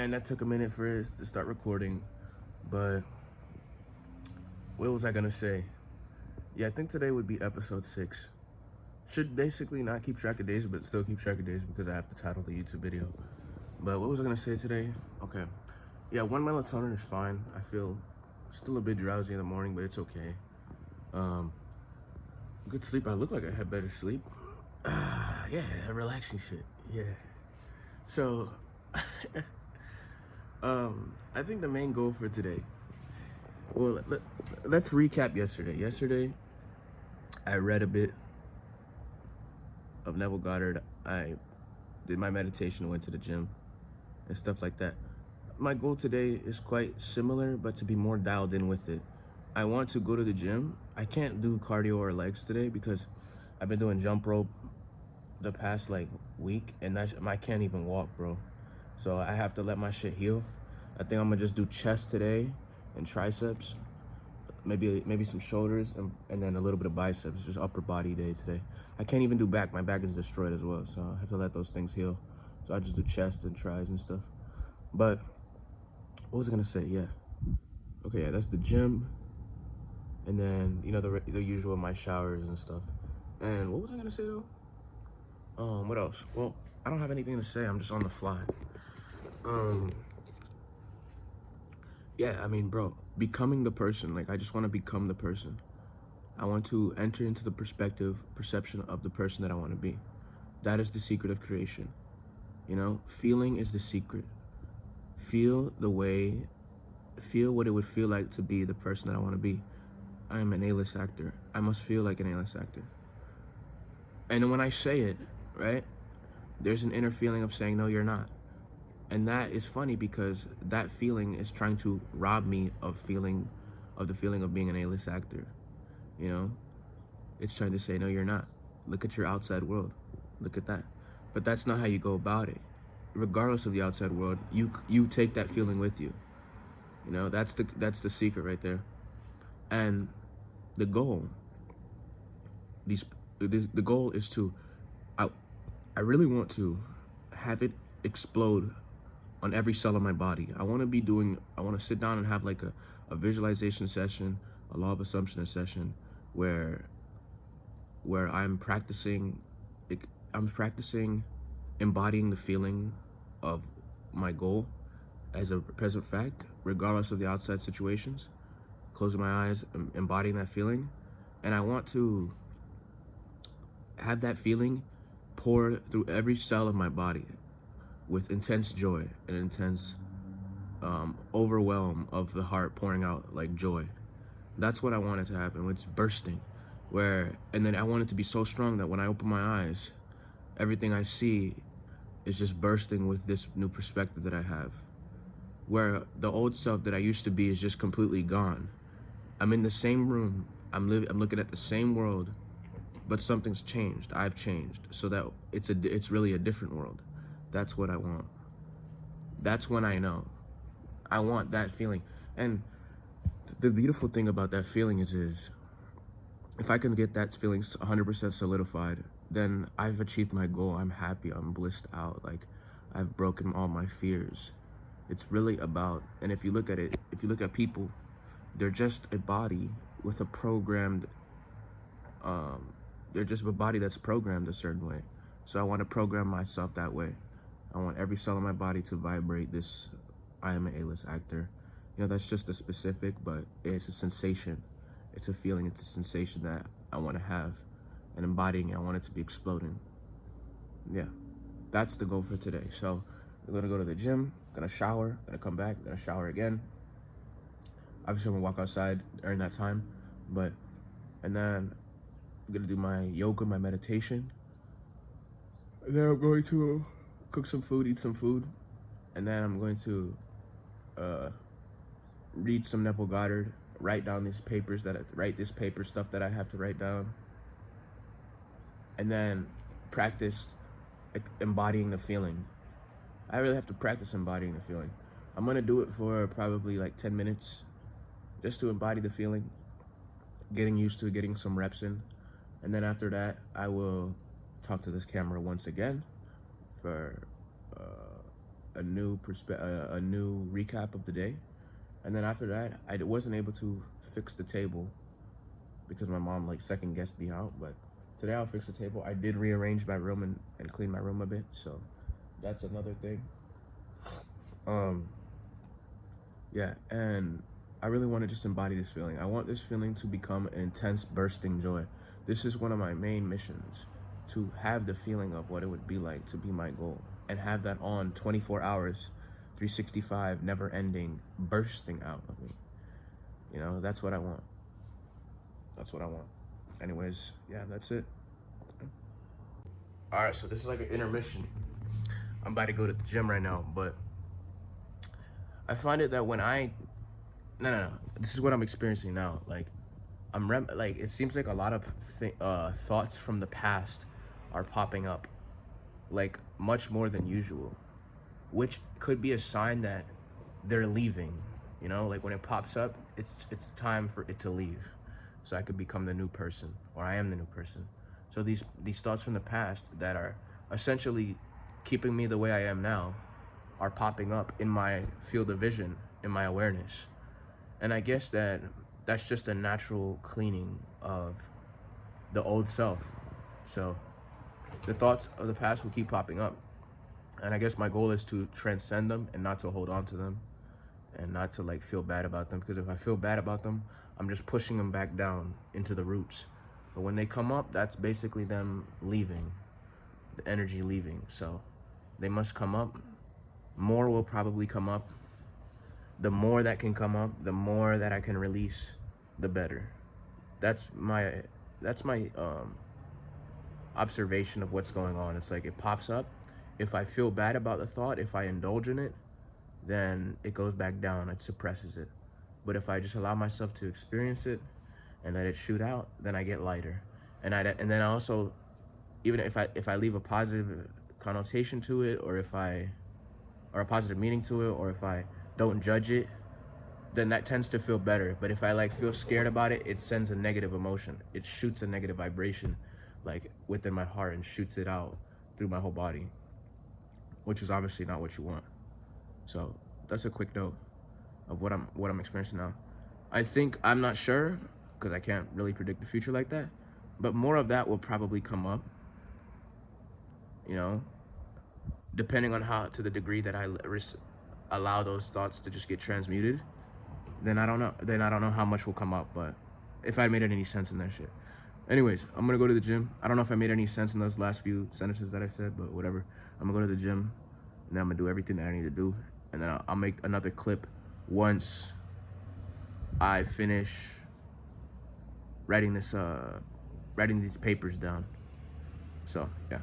man, that took a minute for it to start recording, but what was I gonna say? Yeah, I think today would be episode 6. Should basically not keep track of days, but still keep track of days because I have to title the YouTube video. But what was I gonna say today? Okay, yeah, one melatonin is fine. I feel still a bit drowsy in the morning, but it's okay. Good sleep. I look like I had better sleep. Yeah, relaxing shit. Yeah. So, I think the main goal for today. Well, let's recap yesterday. Yesterday, I read a bit of Neville Goddard. I did my meditation, went to the gym, and stuff like that. My goal today is quite similar, but to be more dialed in with it. I want to go to the gym. I can't do cardio or legs today because I've been doing jump rope the past like week, and I can't even walk, bro. So I have to let my shit heal. I think I'm gonna just do chest today and triceps, maybe some shoulders, and then a little bit of biceps. Just upper body day today. I can't even do back. My back is destroyed as well, so I have to let those things heal. So I just do chest and tris and stuff. But what was I gonna say? Yeah. Okay, yeah, that's the gym, and then the usual, my showers and stuff. And what was I gonna say though? What else? Well, I don't have anything to say. I'm just on the fly. Yeah, I mean, bro, becoming the person. Like, I just want to become the person. I want to enter into the perception of the person that I want to be. That is the secret of creation. Feeling is the secret. Feel what it would feel like to be the person that I want to be. I am an A-list actor. I must feel like an A-list actor. And when I say it, right, there's an inner feeling of saying, no, you're not. And that is funny because that feeling is trying to rob me of the feeling of being an A-list actor. It's trying to say, no, you're not. Look at your outside world. Look at that. But that's not how you go about it. Regardless of the outside world, you take that feeling with you. That's the secret right there. And the goal, the goal is to, I really want to have it explode on every cell of my body. I want to sit down and have like a visualization session, a law of assumption session, where I'm practicing embodying the feeling of my goal as a present fact, regardless of the outside situations. Closing my eyes, embodying that feeling. And I want to have that feeling pour through every cell of my body with intense joy and intense overwhelm of the heart pouring out like joy. That's what I want it to happen. It's bursting. And then I want it to be so strong that when I open my eyes, everything I see is just bursting with this new perspective that I have. Where the old self that I used to be is just completely gone. I'm in the same room. I'm looking at the same world, but something's changed. I've changed, so that it's really a different world. That's what I want. That's when I know. I want that feeling. And the beautiful thing about that feeling is if I can get that feeling 100% solidified, then I've achieved my goal. I'm happy. I'm blissed out. Like, I've broken all my fears. It's really about, and if you look at people, they're just a body with a programmed, they're just a body that's programmed a certain way. So I want to program myself that way. I want every cell in my body to vibrate this, I am an A-list actor. That's just a specific, but it's a sensation. It's a feeling, it's a sensation that I want to have. And embodying it, I want it to be exploding. Yeah, that's the goal for today. So I'm gonna go to the gym, gonna shower, gonna come back, gonna shower again. Obviously, I'm gonna walk outside during that time, and then I'm gonna do my yoga, my meditation. And then I'm going to cook some food, eat some food. And then I'm going to read some Neville Goddard, write this paper stuff that I have to write down. And then practice embodying the feeling. I really have to practice embodying the feeling. I'm gonna do it for probably like 10 minutes, just to embody the feeling, getting used to getting some reps in. And then after that, I will talk to this camera once again for a new recap of the day. And then after that, I wasn't able to fix the table because my mom like second guessed me out. But today I'll fix the table. I did rearrange my room and clean my room a bit, so that's another thing. Yeah, and I really want to just embody this feeling. I want this feeling to become an intense bursting joy. This is one of my main missions, to have the feeling of what it would be like to be my goal and have that on 24 hours, 365, never ending, bursting out of me. You know, that's what I want. That's what I want. Anyways, yeah, that's it. All right, so this is like an intermission. I'm about to go to the gym right now, but I find it that when no, this is what I'm experiencing now. Like, like, it seems like a lot of thoughts from the past are popping up, like much more than usual, which could be a sign that they're leaving. You know, like when it pops up, it's time for it to leave, so I could become the new person, or I am the new person. So these thoughts from the past that are essentially keeping me the way I am now are popping up in my field of vision, in my awareness. And I guess that's just a natural cleaning of the old self. So the thoughts of the past will keep popping up. And I guess my goal is to transcend them and not to hold on to them and not to like feel bad about them. Because if I feel bad about them, I'm just pushing them back down into the roots. But when they come up, that's basically them leaving, the energy leaving. So they must come up. More will probably come up. The more that can come up, the more that I can release, the better. That's my observation of what's going on. It's like it pops up. If I feel bad about the thought, if I indulge in it, then it goes back down. It suppresses it. But if I just allow myself to experience it and let it shoot out, then I get lighter. And then I also, even if I leave a positive connotation to it, or a positive meaning to it, or if I don't judge it, then that tends to feel better. But if I like feel scared about it, it sends a negative emotion. It shoots a negative vibration like within my heart and shoots it out through my whole body, which is obviously not what you want. So that's a quick note of what I'm experiencing now. I'm not sure, because I can't really predict the future like that, but more of that will probably come up, you know, depending on to the degree that I allow those thoughts to just get transmuted. Then I don't know how much will come up, but if I made any sense in that shit. Anyways, I'm gonna go to the gym. I don't know if I made any sense in those last few sentences that I said, but whatever. I'm gonna go to the gym, and then I'm gonna do everything that I need to do, and then I'll make another clip once I finish writing these papers down. So yeah.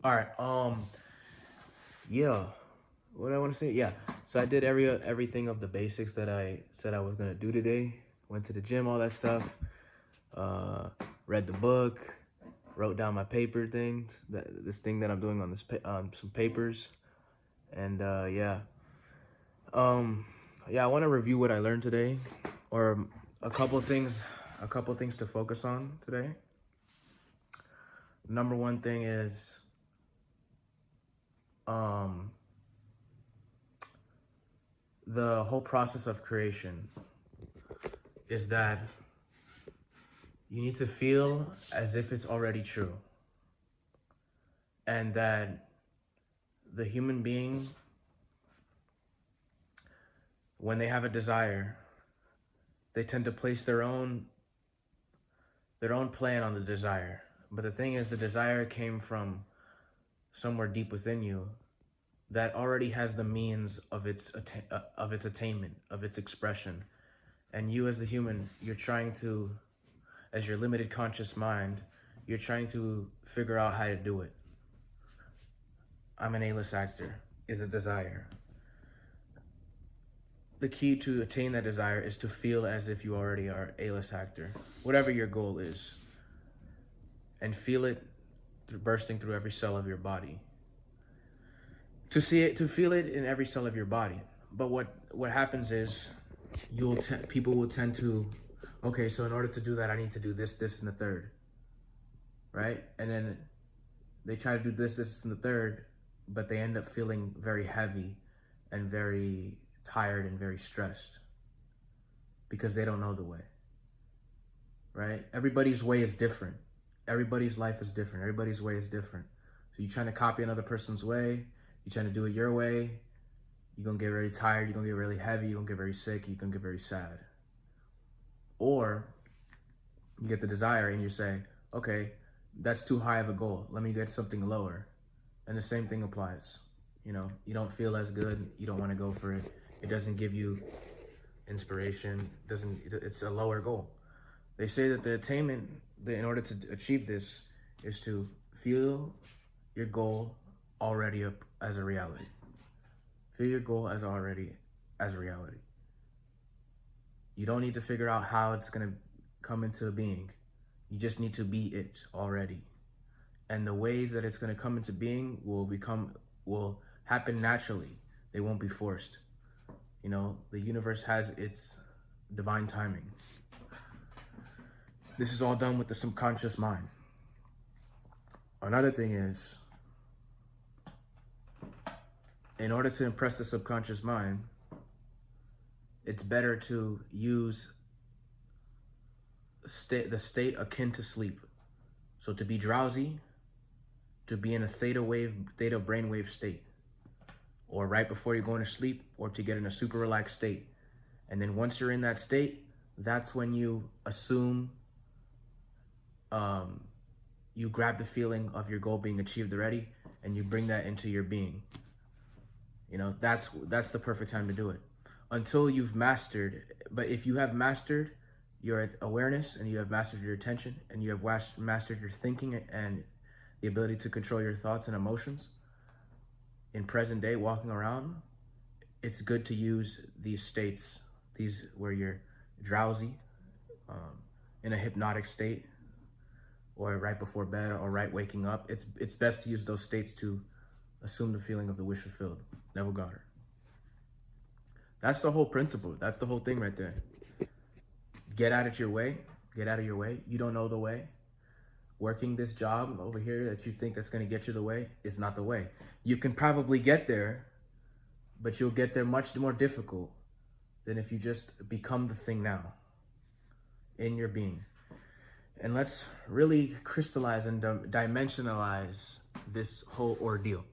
All right. Yeah. What do I want to say? Yeah. So I did everything of the basics that I said I was gonna do today. Went to the gym, all that stuff. Read the book. Wrote down my paper things. This thing that I'm doing on some papers. And yeah. Yeah. I want to review what I learned today, or a couple things to focus on today. Number one thing is the whole process of creation is that you need to feel as if it's already true, and that the human being, when they have a desire, they tend to place their own plan on the desire. But the thing is, the desire came from somewhere deep within you that already has the means of its attainment, of its expression. And you as the human, you're trying to, as your limited conscious mind, you're trying to figure out how to do it. I'm an A-list actor is a desire. The key to attain that desire is to feel as if you already are A-list actor, whatever your goal is, and feel it bursting through every cell of your body. To feel it in every cell of your body. But what happens is people will tend to, okay, so in order to do that, I need to do this, and the third. right? And then they try to do this, and the third, but they end up feeling very heavy and very tired and very stressed because they don't know the way, right? Everybody's way is different. Everybody's life is different. Everybody's way is different. So you're trying to copy another person's way, you're trying to do it your way, you're gonna get really tired, you're gonna get really heavy, you're gonna get very sick, you're gonna get very sad. Or you get the desire and you say, okay, that's too high of a goal. Let me get something lower. And the same thing applies. You know, you don't feel as good, you don't want to go for it. It doesn't give you inspiration, it's a lower goal. They say that the attainment, in order to achieve this, is to feel your goal already up as a reality. Feel your goal as already as a reality. You don't need to figure out how it's going to come into being. You just need to be it already. And the ways that it's going to come into being will happen naturally. They won't be forced. You know, the universe has its divine timing. This is all done with the subconscious mind. Another thing is, in order to impress the subconscious mind, it's better to use the state akin to sleep. So to be drowsy, to be in a theta brainwave state, or right before you're going to sleep, or to get in a super relaxed state. And then once you're in that state, that's when you assume, you grab the feeling of your goal being achieved already, and you bring that into your being. You know, that's the perfect time to do it. Until you've mastered, but if you have mastered your awareness, and you have mastered your attention, and you have mastered your thinking and the ability to control your thoughts and emotions in present day, walking around, it's good to use these states, these where you're drowsy, in a hypnotic state, or right before bed, or right waking up. It's best to use those states to assume the feeling of the wish fulfilled. Neville Goddard. That's the whole principle. That's the whole thing right there. Get out of your way. Get out of your way. You don't know the way. Working this job over here that you think that's going to get you the way is not the way. You can probably get there, but you'll get there much more difficult than if you just become the thing now in your being. And let's really crystallize and dimensionalize this whole ordeal.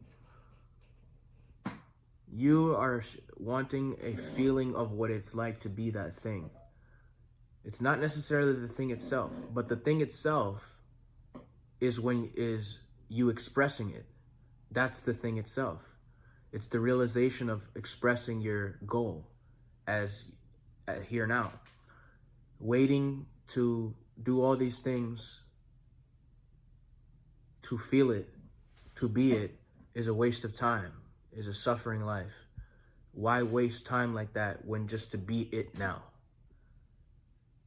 You are wanting a feeling of what it's like to be that thing. It's not necessarily the thing itself, but the thing itself is you expressing it. That's the thing itself. It's the realization of expressing your goal as here now. Waiting to do all these things to feel it, to be it, is a waste of time, is a suffering life. Why waste time like that when just to be it now?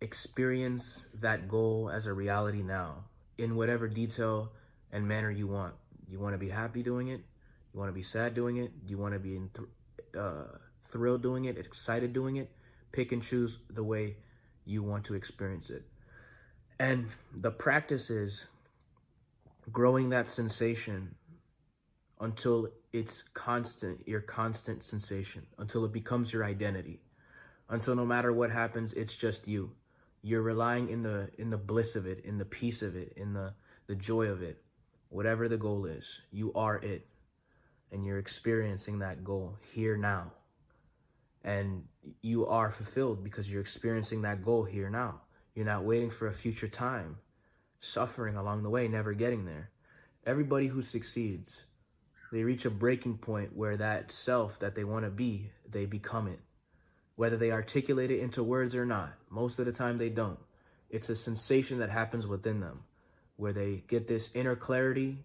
Experience that goal as a reality now, in whatever detail and manner you want. You want to be happy doing it? You want to be sad doing it? Do you want to be thrilled doing it, excited doing it? Pick and choose the way you want to experience it. And the practice is growing that sensation until it's constant, your constant sensation, until it becomes your identity, until no matter what happens, it's just you. You're relying in the bliss of it, in the peace of it, in the joy of it. Whatever the goal is, you are it. And you're experiencing that goal here now. And you are fulfilled because you're experiencing that goal here now. You're not waiting for a future time, suffering along the way, never getting there. Everybody who succeeds, they reach a breaking point where that self that they want to be, they become it. Whether they articulate it into words or not, most of the time they don't. It's a sensation that happens within them, where they get this inner clarity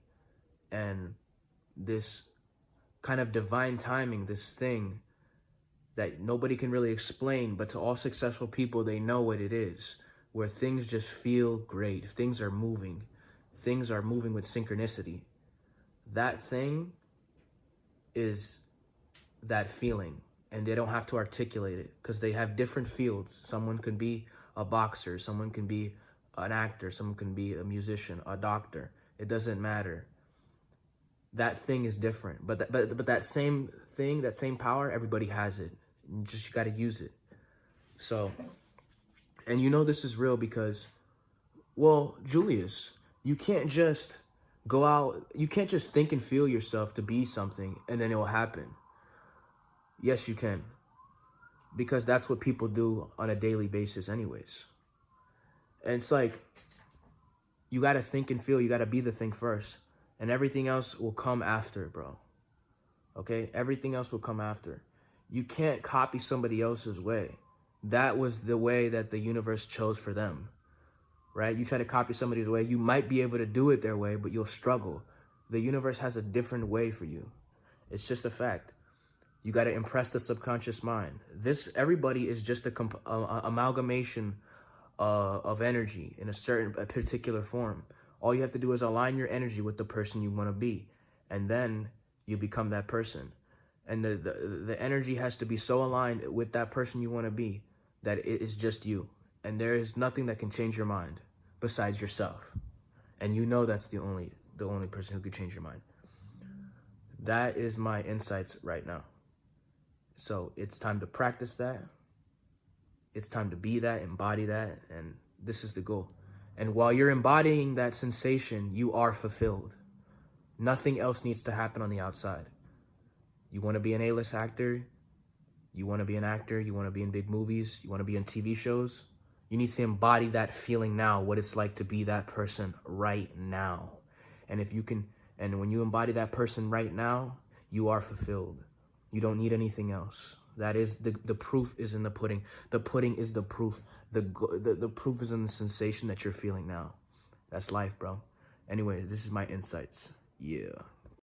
and this kind of divine timing, this thing that nobody can really explain, but to all successful people, they know what it is, where things just feel great. Things are moving. Things are moving with synchronicity. That thing is that feeling, and they don't have to articulate it because they have different fields. Someone can be a boxer, someone can be an actor, someone can be a musician, a doctor. It doesn't matter. That thing is different, but that same thing, that same power, everybody has it. You got to use it. So, and you know this is real because, well, Julius, you can't just go out, you can't just think and feel yourself to be something and then it will happen. Yes, you can, because that's what people do on a daily basis anyways. And it's like, you got to think and feel, you got to be the thing first, and everything else will come after, bro. Okay? Everything else will come after. You can't copy somebody else's way. That was the way that the universe chose for them, right? You try to copy somebody's way, you might be able to do it their way, but you'll struggle. The universe has a different way for you. It's just a fact. You got to impress the subconscious mind. Everybody is just a amalgamation of energy in a particular form. All you have to do is align your energy with the person you want to be, and then you become that person. And the energy has to be so aligned with that person you want to be that it is just you. And there is nothing that can change your mind besides yourself. And you know that's the only person who could change your mind. That is my insights right now. So it's time to practice that. It's time to be that, embody that, and this is the goal. And while you're embodying that sensation, you are fulfilled. Nothing else needs to happen on the outside. You want to be an A-list actor, you want to be an actor, you want to be in big movies, you want to be in TV shows, you need to embody that feeling now, what it's like to be that person right now. And if you can, and when you embody that person right now, you are fulfilled. You don't need anything else. That is the proof is in the pudding. The pudding is the proof. The proof is in the sensation that you're feeling now. That's life, bro. Anyway, this is my insights. Yeah.